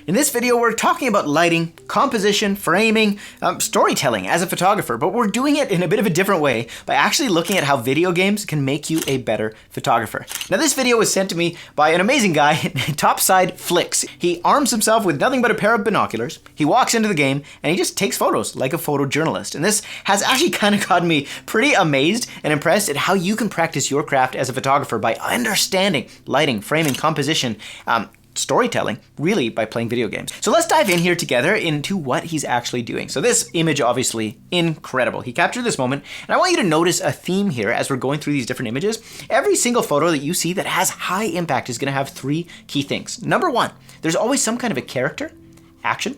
In this video, we're talking about lighting, composition, framing, storytelling as a photographer, but we're doing it in a bit of a different way by actually looking at how video games can make you a better photographer. Now, this video was sent to me by an amazing guy, Topside Flicks. He arms himself with nothing but a pair of binoculars, he walks into the game, and he just takes photos like a photojournalist. And this has actually kind of gotten me pretty amazed and impressed at how you can practice your craft as a photographer by understanding lighting, framing, composition, storytelling, really, by playing video games. So let's dive in here together into what he's actually doing. So this image, obviously, incredible. He captured this moment, and I want you to notice a theme here as we're going through these different images. Every single photo that you see that has high impact is going to have three key things. Number one, there's always some kind of a character, action,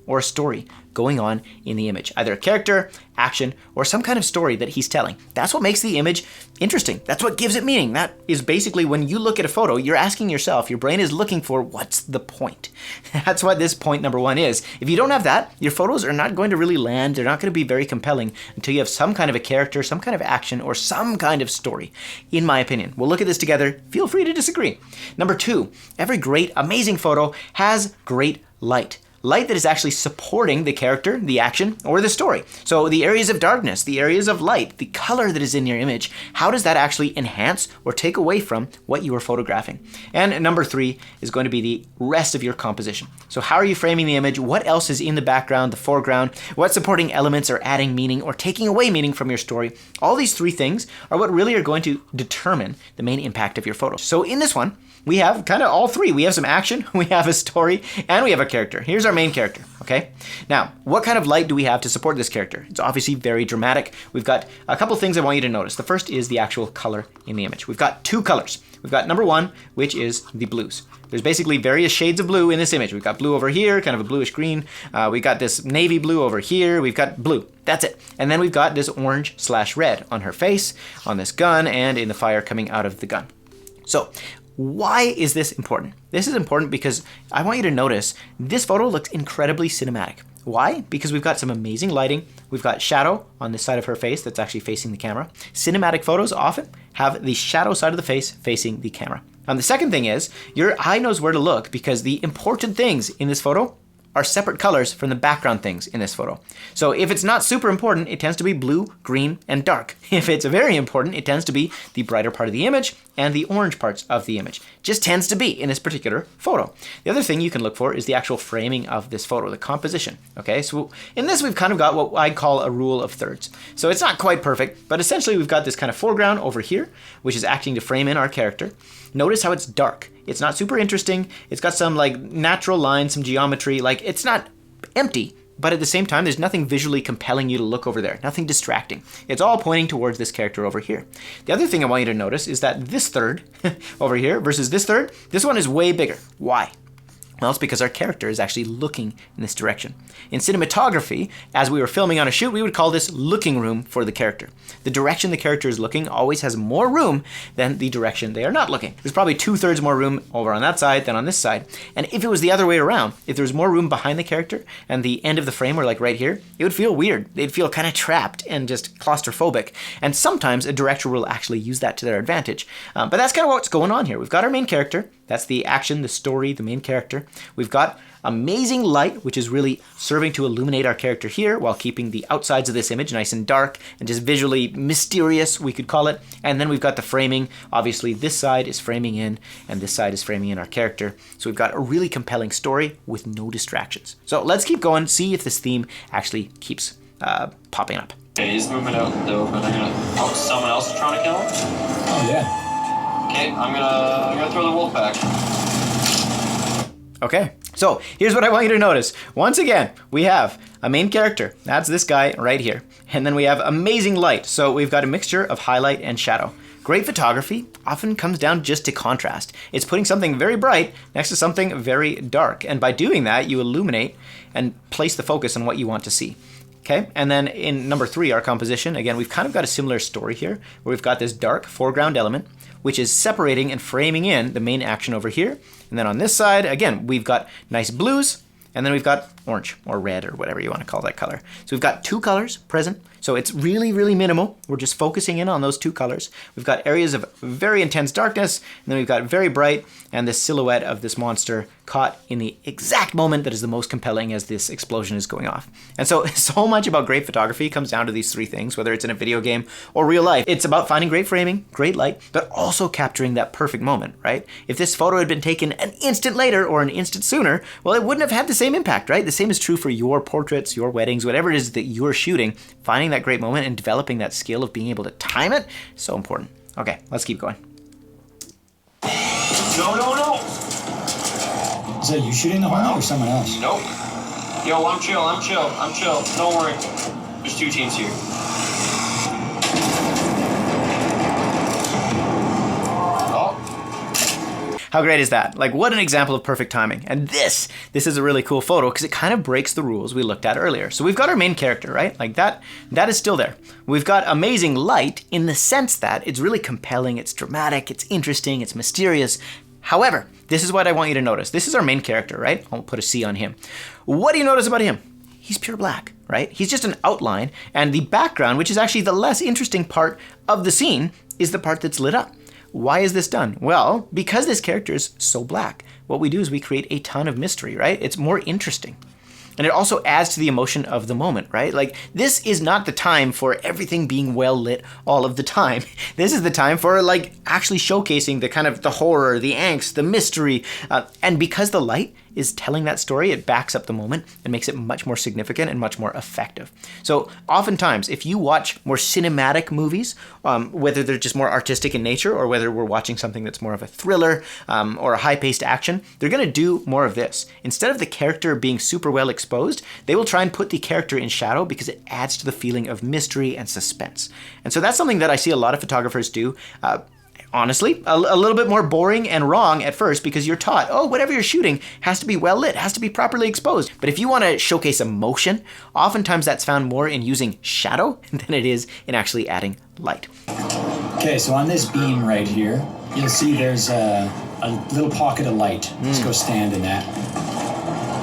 or a story going on in the image. Either a character, action, or some kind of story that he's telling. That's what makes the image interesting. That's what gives it meaning. That is basically when you look at a photo, you're asking yourself, your brain is looking for what's the point. That's what this point number one is. If you don't have that, your photos are not going to really land. They're not going to be very compelling until you have some kind of a character, some kind of action, or some kind of story, in my opinion. We'll look at this together. Feel free to disagree. Number two, every great, amazing photo has great light. Light that is actually supporting the character, the action, or the story. So the areas of darkness, the areas of light, the color that is in your image, how does that actually enhance or take away from what you are photographing? And number three is going to be the rest of your composition. So how are you framing the image? What else is in the background, the foreground? What supporting elements are adding meaning or taking away meaning from your story? All these three things are what really are going to determine the main impact of your photo. So in this one, we have kind of all three. We have some action, we have a story, and we have a character. Here's our main character, okay? Now, what kind of light do we have to support this character? It's obviously very dramatic. We've got a couple things I want you to notice. The first is the actual color in the image. We've got two colors. We've got number one, which is the blues. There's basically various shades of blue in this image. We've got blue over here, kind of a bluish green. We got this navy blue over here. We've got blue. That's it. And then we've got this orange/red on her face, on this gun, and in the fire coming out of the gun. So, why is this important? This is important because I want you to notice this photo looks incredibly cinematic. Why? Because we've got some amazing lighting. We've got shadow on this side of her face that's actually facing the camera. Cinematic photos often have the shadow side of the face facing the camera. And the second thing is your eye knows where to look because the important things in this photo are separate colors from the background things in this photo. So if it's not super important, it tends to be blue, green, and dark. If it's very important, it tends to be the brighter part of the image and the orange parts of the image. Just tends to be in this particular photo. The other thing you can look for is the actual framing of this photo, the composition. Okay, so in this we've kind of got what I call a rule of thirds. So it's not quite perfect, but essentially we've got this kind of foreground over here, which is acting to frame in our character. Notice how it's dark. It's not super interesting. It's got some like natural lines, some geometry. Like it's not empty, but at the same time, there's nothing visually compelling you to look over there. Nothing distracting. It's all pointing towards this character over here. The other thing I want you to notice is that this third over here versus this third, this one is way bigger. Why? Well, it's because our character is actually looking in this direction. In cinematography, as we were filming on a shoot, we would call this looking room for the character. The direction the character is looking always has more room than the direction they are not looking. There's probably 2/3 more room over on that side than on this side. And if it was the other way around, if there was more room behind the character and the end of the frame were like right here, it would feel weird. They'd feel kind of trapped and just claustrophobic. And sometimes a director will actually use that to their advantage. But that's kind of what's going on here. We've got our main character. That's the action, the story, the main character. We've got amazing light, which is really serving to illuminate our character here while keeping the outsides of this image nice and dark and just visually mysterious, we could call it. And then we've got the framing. Obviously, this side is framing in and this side is framing in our character. So we've got a really compelling story with no distractions. So let's keep going, see if this theme actually keeps popping up. Okay, he's moving out the open. Oh, someone else is trying to kill him? Oh, yeah. Okay, I'm gonna throw the wolf pack. Okay, so here's what I want you to notice. Once again, we have a main character. That's this guy right here. And then we have amazing light. So we've got a mixture of highlight and shadow. Great photography often comes down just to contrast. It's putting something very bright next to something very dark. And by doing that, you illuminate and place the focus on what you want to see. Okay, and then in number three, our composition, again, we've kind of got a similar story here, where we've got this dark foreground element, which is separating and framing in the main action over here. And then on this side, again, we've got nice blues, and then we've got orange or red or whatever you want to call that color. So we've got 2 colors present. So it's really, really minimal. We're just focusing in on those 2 colors. We've got areas of very intense darkness, and then we've got very bright, and this silhouette of this monster caught in the exact moment that is the most compelling as this explosion is going off. And so much about great photography comes down to these 3 things, whether it's in a video game or real life. It's about finding great framing, great light, but also capturing that perfect moment, right? If this photo had been taken an instant later or an instant sooner, well, it wouldn't have had the same impact, right? The same is true for your portraits, your weddings, whatever it is that you're shooting. Finding that great moment and developing that skill of being able to time it is so important. Okay, let's keep going. No. Is that you shooting the hornet or someone else? Nope. Yo, I'm chill. Don't worry. There's 2 teams here. How great is that? Like, what an example of perfect timing. And this is a really cool photo because it kind of breaks the rules we looked at earlier. So we've got our main character, right? Like that is still there. We've got amazing light in the sense that it's really compelling, it's dramatic, it's interesting, it's mysterious. However, this is what I want you to notice. This is our main character, right? I'll put a C on him. What do you notice about him? He's pure black, right? He's just an outline, and the background, which is actually the less interesting part of the scene, is the part that's lit up. Why is this done? Well, because this character is so black, what we do is we create a ton of mystery, right? It's more interesting. And it also adds to the emotion of the moment, right? Like, this is not the time for everything being well lit all of the time. This is the time for, like, actually showcasing the kind of the horror, the angst, the mystery. And because the light is telling that story, it backs up the moment and makes it much more significant and much more effective. So oftentimes, if you watch more cinematic movies, whether they're just more artistic in nature or whether we're watching something that's more of a thriller or a high-paced action, they're going to do more of this. Instead of the character being super well exposed, they will try and put the character in shadow because it adds to the feeling of mystery and suspense. And so that's something that I see a lot of photographers do. Honestly, a little bit more boring and wrong at first because you're taught, oh, whatever you're shooting has to be well lit, has to be properly exposed. But if you want to showcase emotion, oftentimes that's found more in using shadow than it is in actually adding light. Okay, so on this beam right here, you'll see there's a little pocket of light. Let's go stand in that.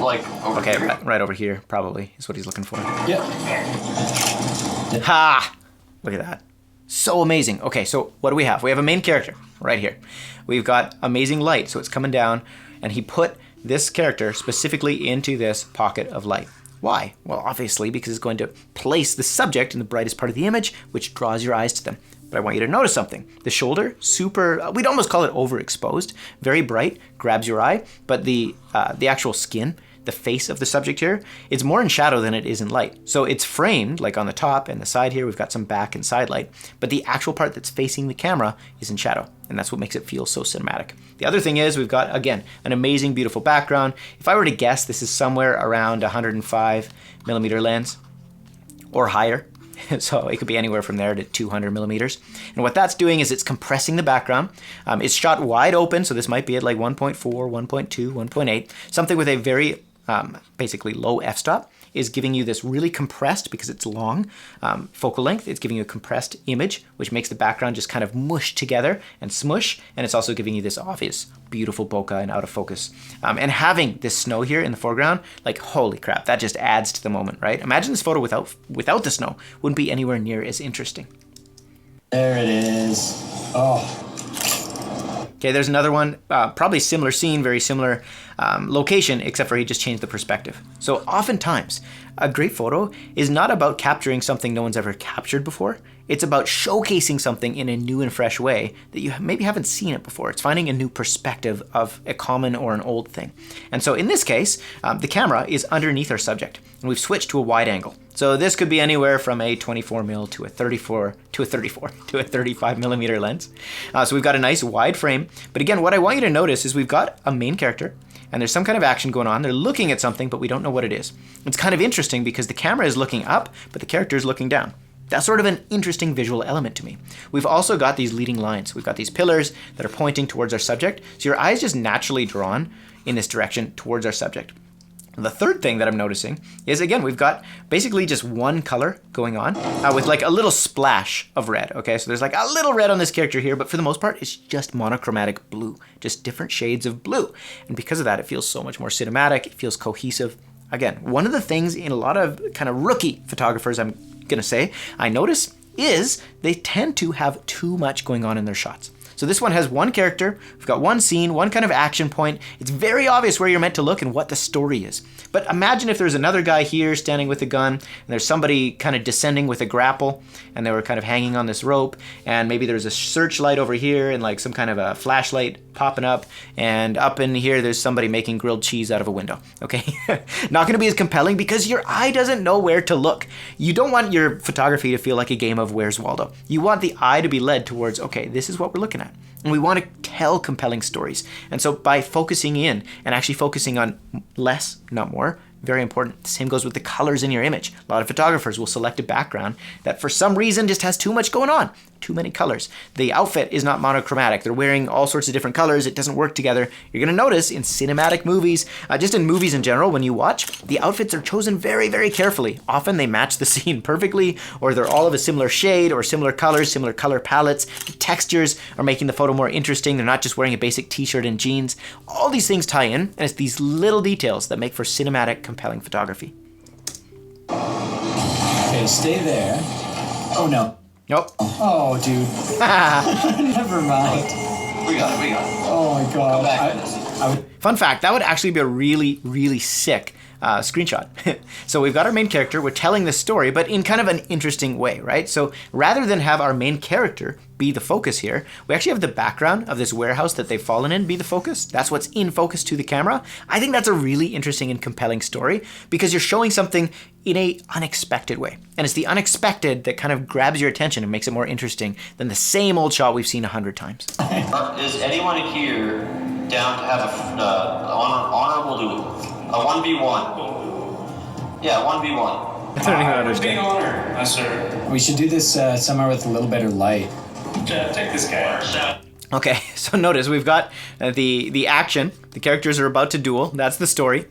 Like, over here? Right over here, probably, is what he's looking for. Yep. Ha! Look at that. So amazing. Okay, so what do we have? We have a main character right here. We've got amazing light, so it's coming down, and he put this character specifically into this pocket of light. Why? Well, obviously, because it's going to place the subject in the brightest part of the image, which draws your eyes to them. But I want you to notice something. The shoulder, super, we'd almost call it overexposed, very bright, grabs your eye, but the actual skin, the face of the subject here, it's more in shadow than it is in light. So it's framed, like on the top and the side here, we've got some back and side light, but the actual part that's facing the camera is in shadow, and that's what makes it feel so cinematic. The other thing is we've got, again, an amazing, beautiful background. If I were to guess, this is somewhere around 105 millimeter lens or higher. So it could be anywhere from there to 200 millimeters. And what that's doing is it's compressing the background. It's shot wide open, so this might be at like 1.4, 1.2, 1.8, something with a very basically low f-stop is giving you this really compressed, because it's long focal length, it's giving you a compressed image, which makes the background just kind of mush together and smush, and it's also giving you this obvious beautiful bokeh and out of focus. And having this snow here in the foreground, like, holy crap, that just adds to the moment, right? Imagine this photo without the snow. Wouldn't be anywhere near as interesting. There it is. Oh. Okay, there's another one, probably similar scene, very similar location, except for he just changed the perspective. So oftentimes, a great photo is not about capturing something no one's ever captured before. It's about showcasing something in a new and fresh way that you maybe haven't seen it before. It's finding a new perspective of a common or an old thing. And so in this case, the camera is underneath our subject, and we've switched to a wide angle. So this could be anywhere from a 24mm to a 35 millimeter lens. So we've got a nice wide frame. But again, what I want you to notice is we've got a main character, and there's some kind of action going on. They're looking at something, but we don't know what it is. It's kind of interesting because the camera is looking up, but the character is looking down. That's sort of an interesting visual element to me. We've also got these leading lines. We've got these pillars that are pointing towards our subject. So your eye is just naturally drawn in this direction towards our subject. The third thing that I'm noticing is, again, we've got basically just one color going on with like a little splash of red. Okay, so there's like a little red on this character here, but for the most part, it's just monochromatic blue, just different shades of blue. And because of that, it feels so much more cinematic. It feels cohesive. again, one of the things in a lot of kind of rookie photographers, I'm gonna say, I notice is they tend to have too much going on in their shots. So this one has one character, we've got one scene, one kind of action point. It's very obvious where you're meant to look and what the story is. But imagine if there's another guy here standing with a gun, and there's somebody kind of descending with a grapple, and they were kind of hanging on this rope, and maybe there's a searchlight over here, and like some kind of a flashlight popping up, and up in here there's somebody making grilled cheese out of a window, okay? Not gonna be as compelling because your eye doesn't know where to look. You don't want your photography to feel like a game of Where's Waldo. You want the eye to be led towards, okay, this is what we're looking at. And we want to tell compelling stories. And so by focusing in and actually focusing on less, not more, very important. The same goes with the colors in your image. A lot of photographers will select a background that for some reason just has too much going on, too many colors. The outfit is not monochromatic. They're wearing all sorts of different colors. It doesn't work together. You're going to notice in cinematic movies, just in movies in general, when you watch, the outfits are chosen very, very carefully. Often they match the scene perfectly, or they're all of a similar shade or similar colors, similar color palettes. The textures are making the photo more interesting. They're not just wearing a basic t-shirt and jeans. All these things tie in, and it's these little details that make for cinematic, compelling photography. Okay, stay there. Oh no. Nope. Oh, dude. Never mind. We got it. Oh my god. Go back to this. Fun fact, that would actually be a really, really sick screenshot. So we've got our main character, we're telling this story, but in kind of an interesting way, right? So rather than have our main character be the focus here, we actually have the background of this warehouse that they've fallen in be the focus. That's what's in focus to the camera. I think that's a really interesting and compelling story because you're showing something in a unexpected way. And it's the unexpected that kind of grabs your attention and makes it more interesting than the same old shot we've seen 100 times. Is anyone here down to have an honorable duel? A 1v1. Yeah, 1v1. I don't even Being understand. honored, sir. We should do this somewhere with a little better light. Take this guy. Okay, so notice we've got the action. The characters are about to duel. That's the story.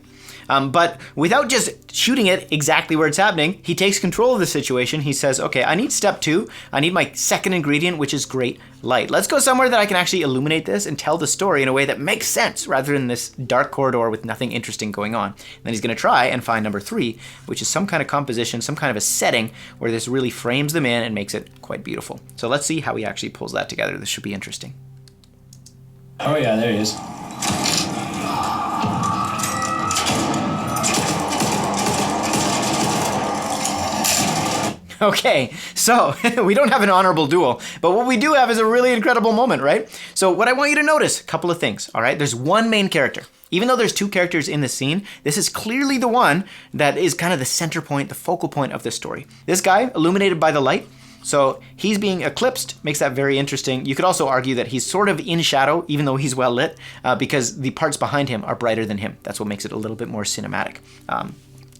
But without just shooting it exactly where it's happening, he takes control of the situation. He says, okay, I need step 2. I need my second ingredient, which is great light. Let's go somewhere that I can actually illuminate this and tell the story in a way that makes sense rather than this dark corridor with nothing interesting going on. And then he's going to try and find number 3, which is some kind of composition, some kind of a setting where this really frames them in and makes it quite beautiful. So let's see how he actually pulls that together. This should be interesting. Oh yeah, there he is. Okay, so we don't have an honorable duel, but what we do have is a really incredible moment, right? So what I want you to notice, a couple of things, all right? There's one main character. Even though there's 2 characters in the scene, this is clearly the one that is kind of the center point, the focal point of the story. This guy, illuminated by the light, so he's being eclipsed, makes that very interesting. You could also argue that he's sort of in shadow, even though he's well lit, because the parts behind him are brighter than him. That's what makes it a little bit more cinematic.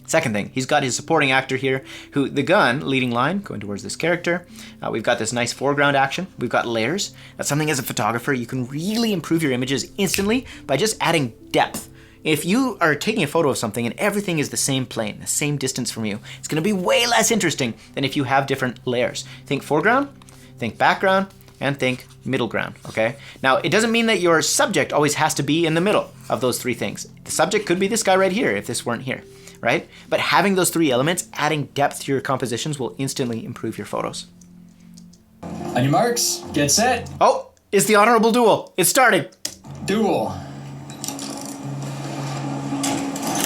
Second thing, he's got his supporting actor here, who the gun, leading line, going towards this character. We've got this nice foreground action. We've got layers. That's something as a photographer, you can really improve your images instantly by just adding depth. If you are taking a photo of something and everything is the same plane, the same distance from you, it's gonna be way less interesting than if you have different layers. Think foreground, think background, and think middle ground, okay? Now, it doesn't mean that your subject always has to be in the middle of those 3 things. The subject could be this guy right here if this weren't here, right? But having those 3 elements, adding depth to your compositions will instantly improve your photos. On your marks, get set, Oh, it's the honorable duel. It started. duel.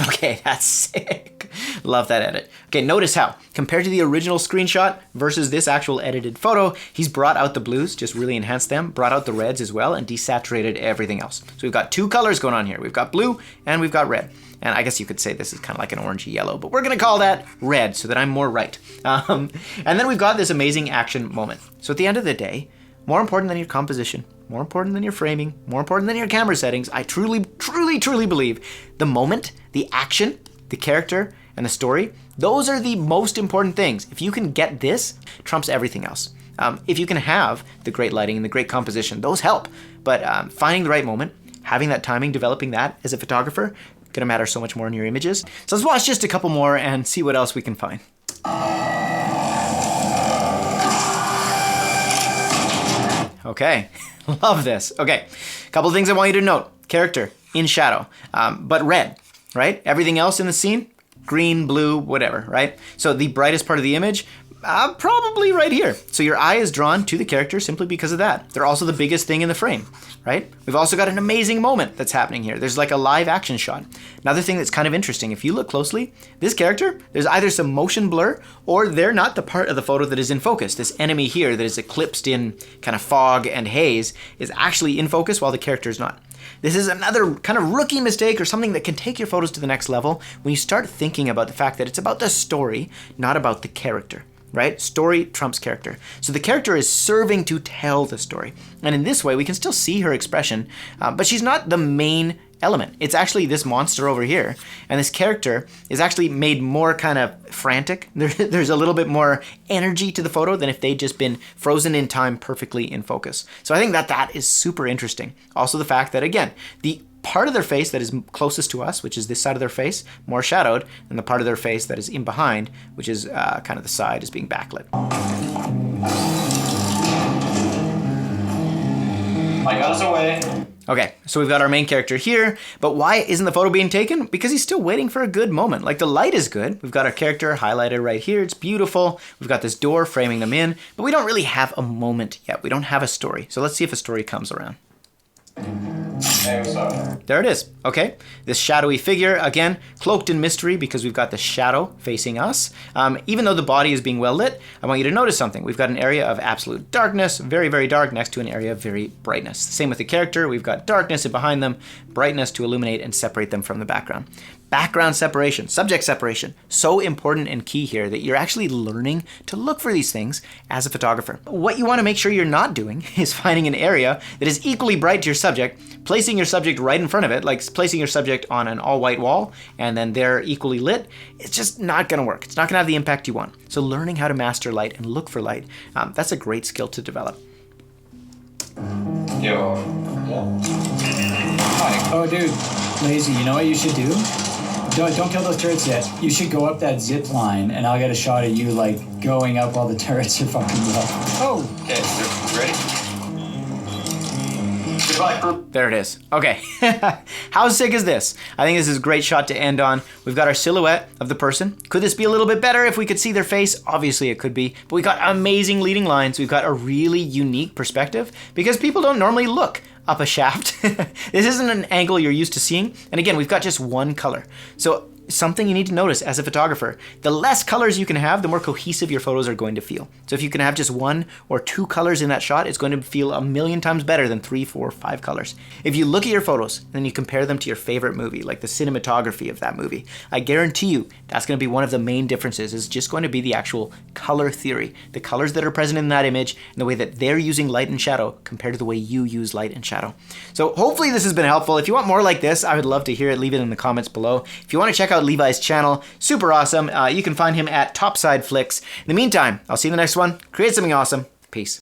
Okay, that's sick. Love that edit. Okay, notice how, compared to the original screenshot versus this actual edited photo, he's brought out the blues, just really enhanced them, brought out the reds as well, and desaturated everything else. So we've got 2 colors going on here. We've got blue and we've got red. And I guess you could say this is kind of like an orangey yellow, but we're gonna call that red so that I'm more right. And then we've got this amazing action moment. So at the end of the day, more important than your composition, more important than your framing, more important than your camera settings, I truly, truly, truly believe the moment, the action, the character, and the story, those are the most important things. If you can get this, trumps everything else. If you can have the great lighting and the great composition, those help. But finding the right moment, having that timing, developing that as a photographer, gonna matter so much more in your images. So let's watch just a couple more and see what else we can find. Okay, love this. Okay, a couple things I want you to note. Character in shadow, but red, right? Everything else in the scene, green, blue, whatever, right? So the brightest part of the image, probably right here. So your eye is drawn to the character simply because of that. They're also the biggest thing in the frame, right? We've also got an amazing moment that's happening here. There's like a live action shot. Another thing that's kind of interesting, if you look closely, this character, there's either some motion blur or they're not the part of the photo that is in focus. This enemy here that is eclipsed in kind of fog and haze is actually in focus while the character is not. This is another kind of rookie mistake or something that can take your photos to the next level when you start thinking about the fact that it's about the story, not about the character, right? Story trumps character. So the character is serving to tell the story. And in this way, we can still see her expression, but she's not the main element. It's actually this monster over here. And this character is actually made more kind of frantic. There's a little bit more energy to the photo than if they'd just been frozen in time perfectly in focus. So I think that is super interesting. Also the fact that, again, the part of their face that is closest to us, which is this side of their face, more shadowed than the part of their face that is in behind, which is kind of the side is being backlit. My gun is away. Okay, so we've got our main character here, but why isn't the photo being taken? Because he's still waiting for a good moment. Like the light is good. We've got our character highlighted right here. It's beautiful. We've got this door framing them in, but we don't really have a moment yet. We don't have a story. So let's see if a story comes around. Hey, what's up? There it is. Okay, this shadowy figure, again, cloaked in mystery because we've got the shadow facing us. Even though the body is being well lit, I want you to notice something. We've got an area of absolute darkness, very, very dark, next to an area of very brightness. Same with the character. We've got darkness behind them, brightness to illuminate and separate them from the background. Background separation, subject separation, so important and key here that you're actually learning to look for these things as a photographer. What you want to make sure you're not doing is finding an area that is equally bright to your subject, placing your subject right in front of it, like placing your subject on an all-white wall, and then they're equally lit. It's just not going to work. It's not going to have the impact you want. So learning how to master light and look for light, that's a great skill to develop. Yo. Yeah. Hi. Oh, dude, Lazy, you know what you should do? Don't kill those turrets yet. You should go up that zip line, and I'll get a shot of you, like, going up while the turrets are fucking low. Oh! Okay, ready? Goodbye, crew. There it is. Okay. How sick is this? I think this is a great shot to end on. We've got our silhouette of the person. Could this be a little bit better if we could see their face? Obviously it could be. But we got amazing leading lines. We've got a really unique perspective because people don't normally look up a shaft. This isn't an angle you're used to seeing. And again, we've got just one color. So something you need to notice as a photographer, the less colors you can have, the more cohesive your photos are going to feel. So if you can have just 1 or 2 colors in that shot, it's going to feel a million times better than 3, 4, 5 colors. If you look at your photos and you compare them to your favorite movie, like the cinematography of that movie, I guarantee you that's going to be one of the main differences. Is just going to be the actual color theory, the colors that are present in that image and the way that they're using light and shadow compared to the way you use light and shadow. So hopefully this has been helpful. If you want more like this, I would love to hear it. Leave it in the comments below. If you want to check out Levi's channel, super awesome. You can find him at Topside Flicks. In the meantime, I'll see you in the next one. Create something awesome. Peace.